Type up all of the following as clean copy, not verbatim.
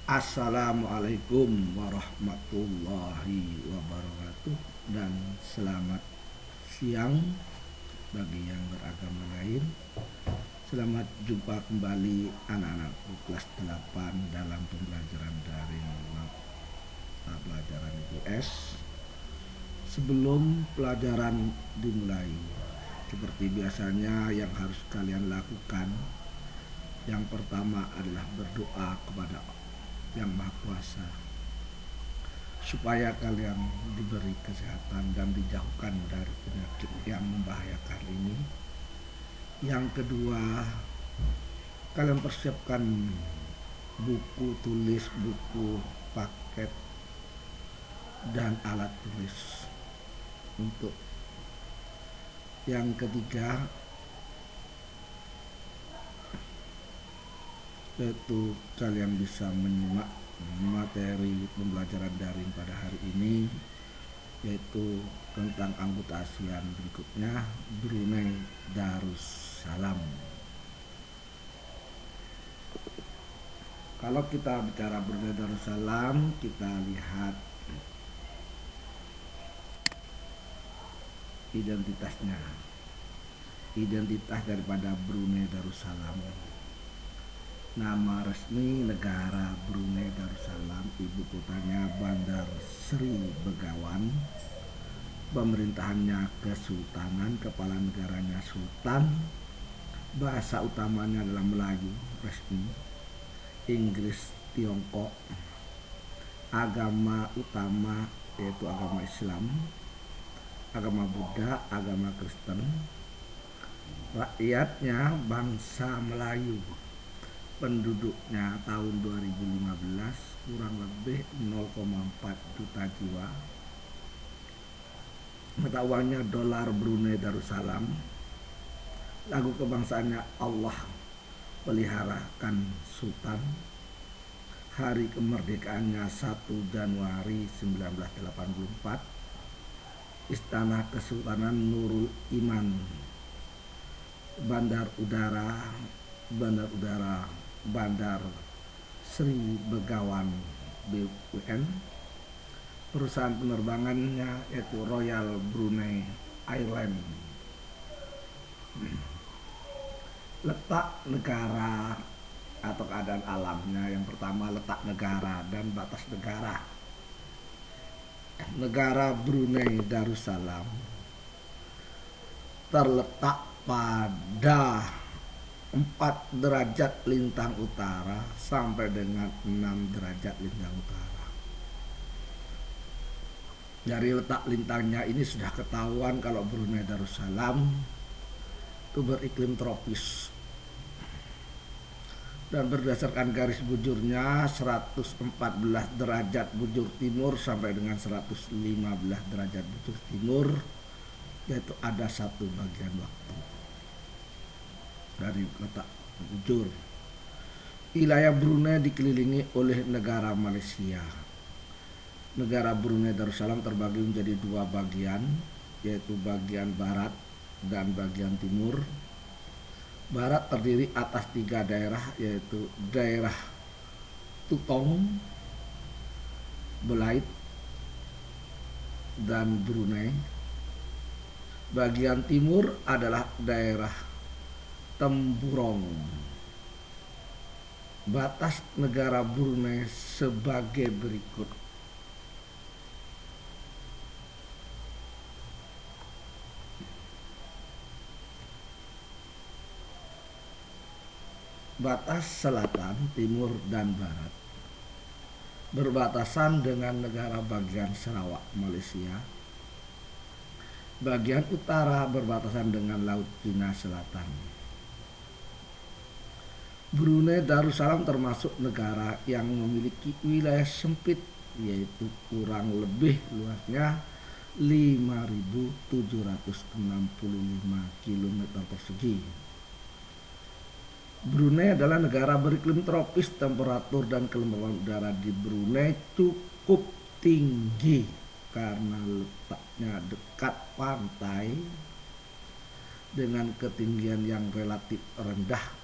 Assalamualaikum warahmatullahi wabarakatuh dan selamat siang bagi yang beragama lain. Selamat jumpa kembali anak-anakku kelas 8 dalam pembelajaran daring mata pelajaran IPS. Sebelum pelajaran dimulai, seperti biasanya yang harus kalian lakukan, yang pertama adalah berdoa kepada Yang Maha Kuasa supaya kalian diberi kesehatan dan dijauhkan dari penyakit yang membahayakan ini. Yang kedua, kalian persiapkan buku tulis, buku paket, dan alat tulis. Untuk yang ketiga, yaitu kalian bisa menyimak materi pembelajaran daring pada hari ini, yaitu tentang anggota ASEAN berikutnya, Brunei Darussalam. Kalau kita bicara Brunei Darussalam, kita lihat identitasnya. Identitas daripada Brunei Darussalam: nama resmi negara Brunei Darussalam, ibu kotanya Bandar Seri Begawan, pemerintahannya Kesultanan, kepala negaranya Sultan, bahasa utamanya adalah Melayu resmi, Inggris, Tiongkok, agama utama yaitu agama Islam, agama Buddha, agama Kristen, rakyatnya bangsa Melayu, penduduknya tahun 2015 kurang lebih 0,4 juta jiwa. Mata uangnya dolar Brunei Darussalam. Lagu kebangsaannya Allah peliharakan Sultan. Hari kemerdekaannya 1 Januari 1984. Istana Kesultanan Nurul Iman, Bandar Udara Bandar Seri Begawan BUN. Perusahaan penerbangannya yaitu Royal Brunei Airlines. Letak negara atau keadaan alamnya, yang pertama letak negara dan batas negara. Negara Brunei Darussalam terletak pada 4 derajat lintang utara sampai dengan 6 derajat lintang utara. Dari letak lintangnya ini sudah ketahuan kalau Brunei Darussalam itu beriklim tropis. Dan berdasarkan garis bujurnya 114 derajat bujur timur sampai dengan 115 derajat bujur timur, yaitu ada satu bagian waktu dari letak bujur. Wilayah Brunei dikelilingi oleh negara Malaysia. Negara Brunei Darussalam terbagi menjadi 2 bagian, yaitu bagian barat dan bagian timur. Barat terdiri atas 3 daerah, yaitu daerah Tutong, Belait, dan Brunei. Bagian timur adalah daerah Temburong. Batas negara Brunei sebagai berikut. Batas selatan, timur, dan barat berbatasan dengan negara bagian Sarawak, Malaysia. Bagian utara berbatasan dengan Laut Cina Selatan. Brunei Darussalam termasuk negara yang memiliki wilayah sempit, yaitu kurang lebih luasnya 5.765 km persegi. Brunei adalah negara beriklim tropis. Temperatur dan kelembaban udara di Brunei cukup tinggi karena letaknya dekat pantai dengan ketinggian yang relatif rendah.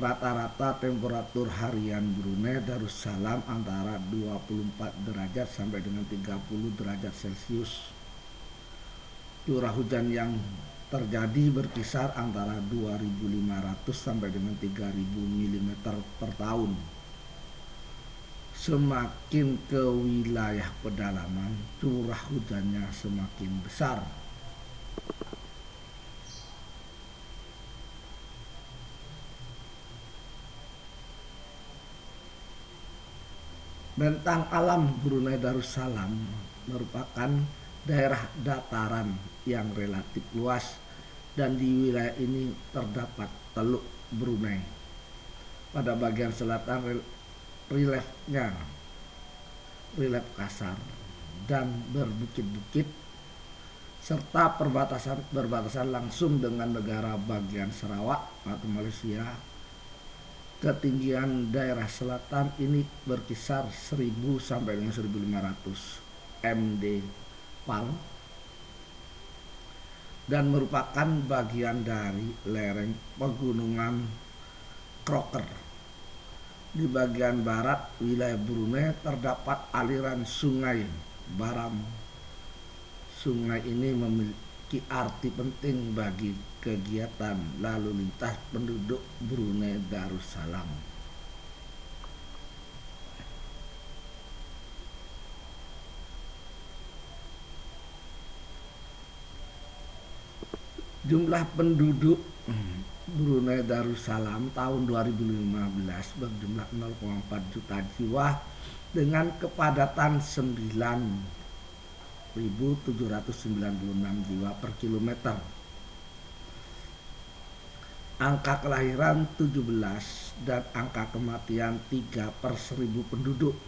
Rata-rata temperatur harian Brunei Darussalam antara 24 derajat sampai dengan 30 derajat Celcius. Curah hujan yang terjadi berkisar antara 2.500 sampai dengan 3.000 mm per tahun. Semakin ke wilayah pedalaman, curah hujannya semakin besar. Bentang alam Brunei Darussalam merupakan daerah dataran yang relatif luas dan di wilayah ini terdapat Teluk Brunei. Pada bagian selatan relief relief kasar dan berbukit-bukit serta berbatasan langsung dengan negara bagian Sarawak atau Malaysia. Ketinggian daerah selatan ini berkisar 1000 sampai dengan 1500 mdpal dan merupakan bagian dari lereng pegunungan Crocker. Di bagian barat wilayah Brunei terdapat aliran sungai Baram. Sungai ini memiliki arti penting bagi kegiatan lalu lintas penduduk Brunei Darussalam. Jumlah penduduk Brunei Darussalam tahun 2015 berjumlah 0,4 juta jiwa dengan kepadatan 9.796 jiwa per kilometer. Angka kelahiran 17 dan angka kematian 3 per 1000 penduduk.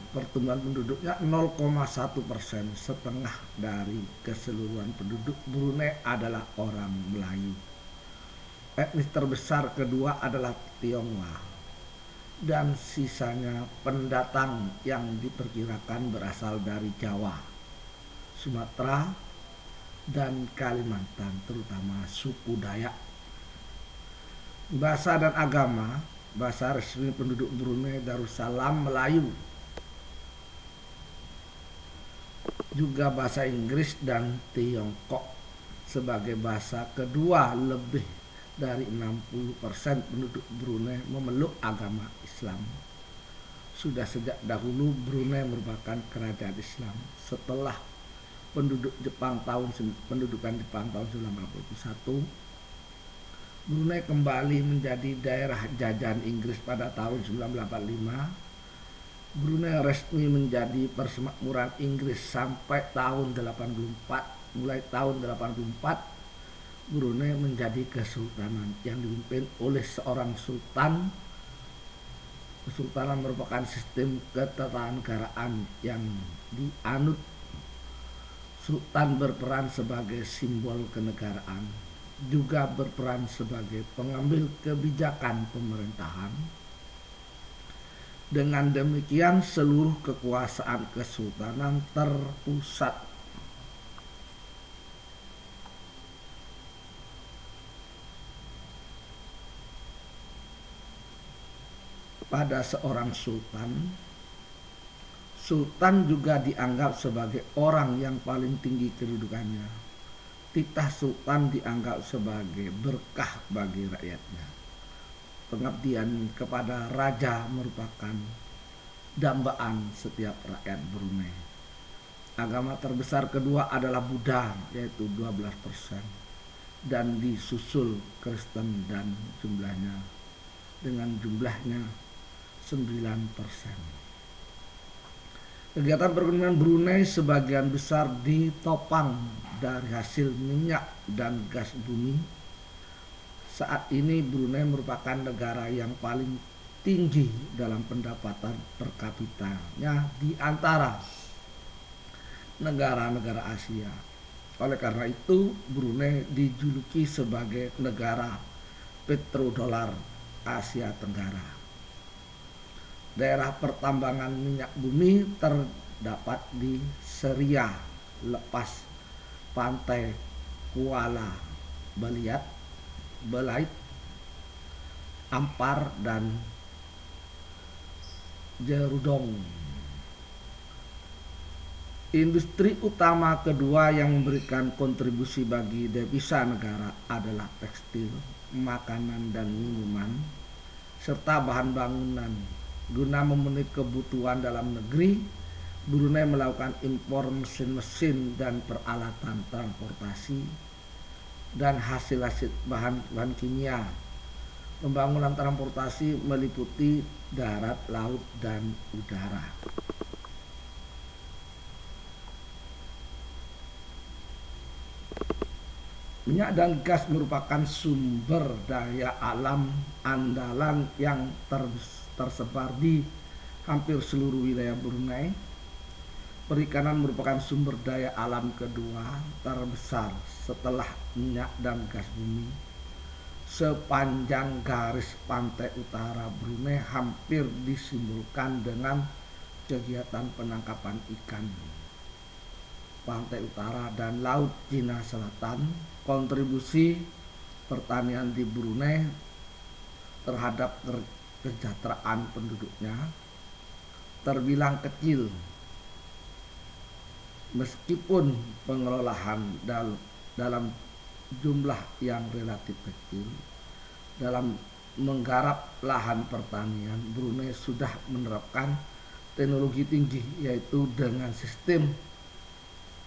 Pertumbuhan penduduknya 0,1%, setengah dari keseluruhan penduduk Brunei adalah orang Melayu. Etnis terbesar kedua adalah Tionghoa dan sisanya pendatang yang diperkirakan berasal dari Jawa, Sumatera, dan Kalimantan, terutama suku Dayak. Bahasa dan agama. Bahasa resmi penduduk Brunei Darussalam Melayu, juga bahasa Inggris dan Tiongkok sebagai bahasa kedua. Lebih dari 60% penduduk Brunei memeluk agama Islam. Sudah sejak dahulu Brunei merupakan kerajaan Islam. Setelah pendudukan Jepang tahun 1941, Brunei kembali menjadi daerah jajahan Inggris pada tahun 1945. Brunei resmi menjadi persemakmuran Inggris sampai tahun 84. Mulai tahun 84, Brunei menjadi kesultanan yang dipimpin oleh seorang sultan. Kesultanan merupakan sistem ketatanegaraan yang dianut. Sultan berperan sebagai simbol kenegaraan, juga berperan sebagai pengambil kebijakan pemerintahan. Dengan demikian seluruh kekuasaan kesultanan terpusat pada seorang sultan. Sultan juga dianggap sebagai orang yang paling tinggi kedudukannya. Titah sultan dianggap sebagai berkah bagi rakyatnya. Pengabdian kepada raja merupakan dambaan setiap rakyat Brunei. Agama terbesar kedua adalah Buddha, yaitu 12%, dan disusul Kristen dan jumlahnya 9%. Kegiatan perekonomian Brunei sebagian besar ditopang dari hasil minyak dan gas bumi. Saat ini Brunei merupakan negara yang paling tinggi dalam pendapatan per kapitanya di antara negara-negara Asia. Oleh karena itu, Brunei dijuluki sebagai negara petrodolar Asia Tenggara. Daerah pertambangan minyak bumi terdapat di Seria, lepas pantai Kuala Beliat, Belait, Ampar, dan Jerudong. Industri utama kedua yang memberikan kontribusi bagi devisa negara adalah tekstil, makanan dan minuman, serta bahan bangunan. Guna memenuhi kebutuhan dalam negeri, Brunei melakukan impor mesin-mesin dan peralatan transportasi dan hasil-hasil bahan kimia. Pembangunan transportasi meliputi darat, laut, dan udara. Minyak dan gas merupakan sumber daya alam andalan yang tersebar di hampir seluruh wilayah Brunei. Perikanan merupakan sumber daya alam kedua terbesar setelah minyak dan gas bumi. Sepanjang garis pantai utara Brunei hampir disimbolkan dengan kegiatan penangkapan ikan. Pantai utara dan Laut Cina Selatan, kontribusi pertanian di Brunei terhadap kesejahteraan penduduknya terbilang kecil, meskipun pengelolaan dalam jumlah yang relatif kecil. Dalam menggarap lahan pertanian, Brunei sudah menerapkan teknologi tinggi, yaitu dengan sistem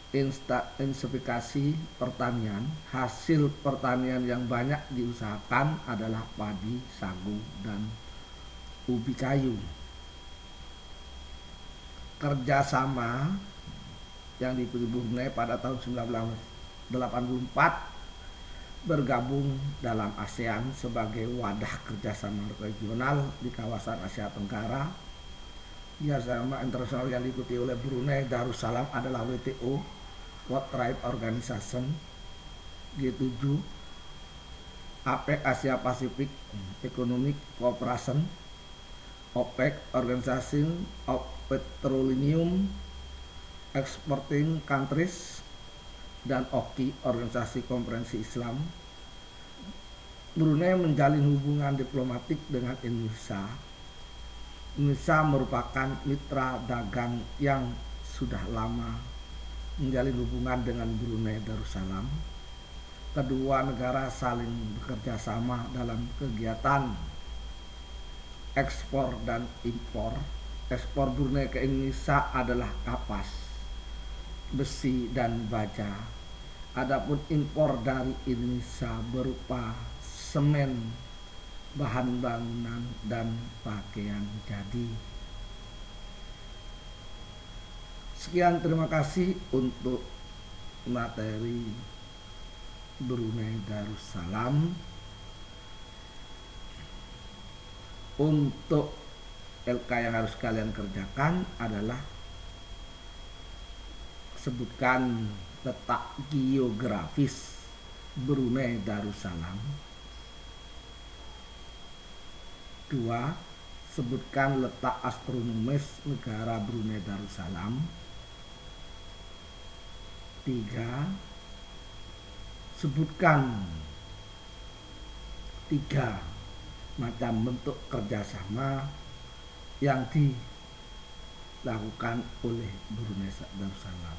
intensifikasi pertanian. Hasil pertanian yang banyak diusahakan adalah padi, sagu, dan ubi kayu. Kerjasama yang dipilih Brunei pada tahun 1984 bergabung dalam ASEAN sebagai wadah kerjasama regional di kawasan Asia Tenggara. Kerjasama internasional yang diikuti oleh Brunei Darussalam adalah WTO, World Trade Organization, G7, APEC Asia Pacific Economic Cooperation, OPEC Organization of Petroleum Exporting Countries, dan OKI Organisasi Konferensi Islam. Brunei menjalin hubungan diplomatik dengan Indonesia. Indonesia merupakan mitra dagang yang sudah lama menjalin hubungan dengan Brunei Darussalam. Kedua negara saling bekerja sama dalam kegiatan ekspor dan impor. Ekspor Brunei ke Indonesia adalah kapas, besi, dan baja. Adapun impor dari Indonesia berupa semen, bahan bangunan, dan pakaian jadi. Sekian, terima kasih untuk materi Brunei Darussalam. Untuk LK yang harus kalian kerjakan adalah sebutkan letak geografis Brunei Darussalam. 2. Sebutkan letak astronomis negara Brunei Darussalam. 3. Sebutkan 3 macam bentuk kerjasama yang dilakukan oleh Brunei Darussalam.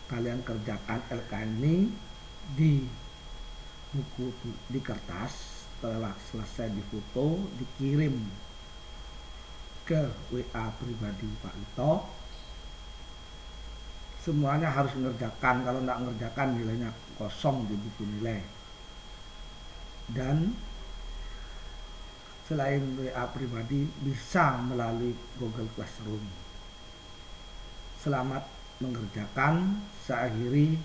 Kalian kerjakan LK ini di buku, di kertas. Setelah selesai difoto, dikirim ke WA pribadi Pak Lito. Semuanya harus mengerjakan. Kalau tidak mengerjakan, nilainya kosong di buku nilai. Dan selain WA pribadi, bisa melalui Google Classroom. Selamat mengerjakan. Saya akhiri.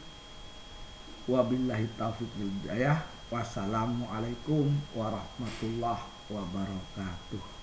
Wabillahi taufiq wal hidayah. Wassalamualaikum warahmatullahi wabarakatuh.